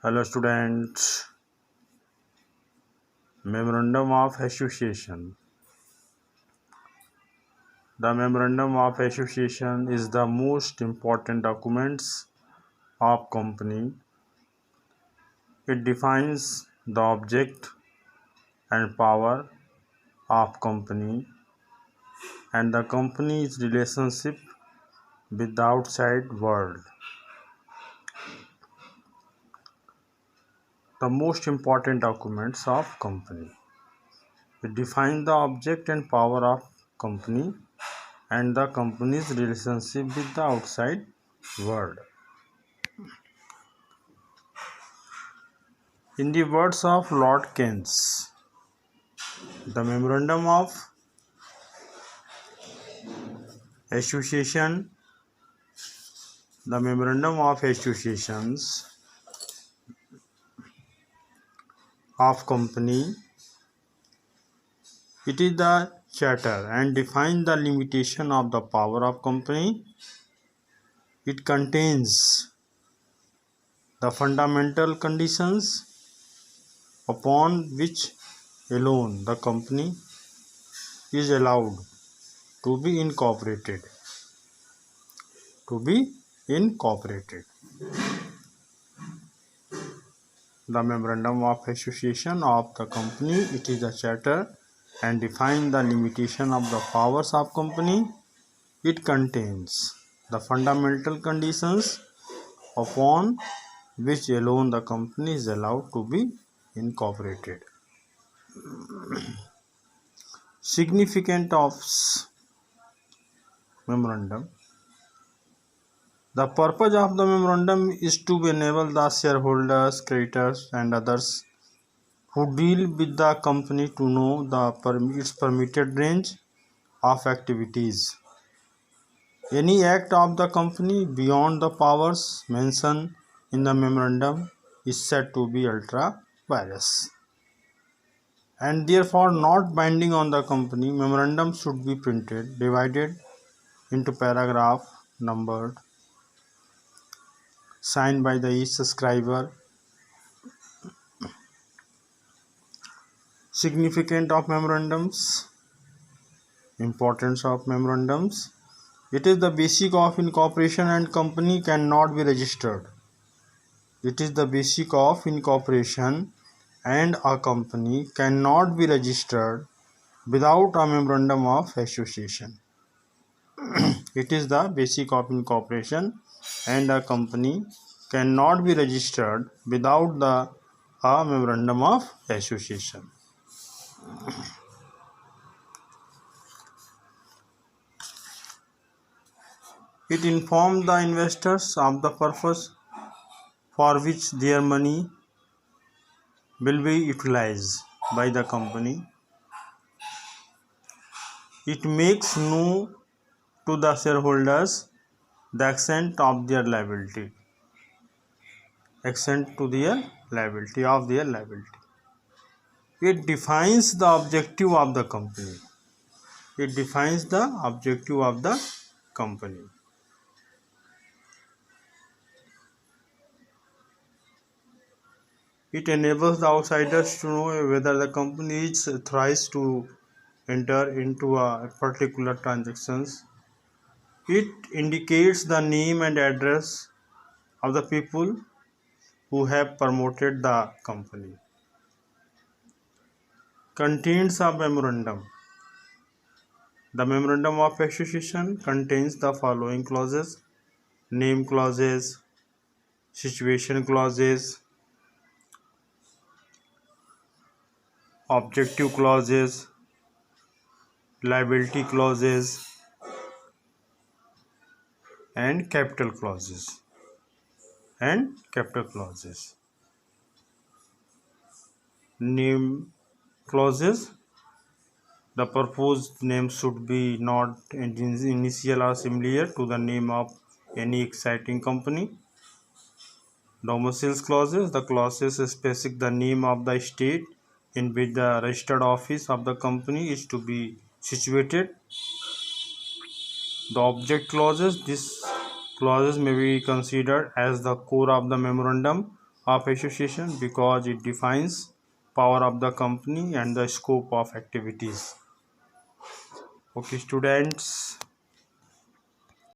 Hello students, Memorandum of Association. The Memorandum of Association is the most important documents of company. It defines the object and power of company and the company's relationship with the outside world. The most important documents of company. It defines the object and power of company and the company's relationship with the outside world. In the words of Lord Keynes, the Association, the Memorandum of Associations of Company, it is the charter and defines the limitation of the power of company. It contains the fundamental conditions upon which alone the company is allowed to be incorporated. The Memorandum of Association of the company, it is a charter and defines the limitation of the powers of company. It contains the fundamental conditions upon which alone the company is allowed to be incorporated. Significance of memorandum. The purpose of the memorandum is to enable the shareholders, creditors, and others who deal with the company to know its permitted range of activities. Any act of the company beyond the powers mentioned in the memorandum is said to be ultra vires and therefore not binding on the company. Memorandum should be printed, divided into paragraph, numbered, signed by the each subscriber. Significance of memorandums. Importance of memorandums. It is the basic of incorporation and company cannot be registered. It is the basic of incorporation and a company cannot be registered without a memorandum of association. It is the basic of incorporation and a company cannot be registered without a memorandum of association. It informs the investors of the purpose for which their money will be utilized by the company. It makes known to the shareholders the extent of their liability. It defines the objective of the company. It enables the outsiders to know whether the company is authorized to enter into a particular transactions. It indicates the name and address of the people who have promoted the company. Contains a memorandum. The Memorandum of Association contains the following clauses: name clauses, situation clauses, objective clauses, liability clauses, and capital clauses. Name clauses. The proposed name should be not initial or similar to the name of any exciting company. Domiciles clauses. The clauses specify the name of the state in which the registered office of the company is to be situated. The object clauses. These clauses may be considered as the core of the memorandum of association because it defines power of the company and the scope of activities. Okay, students,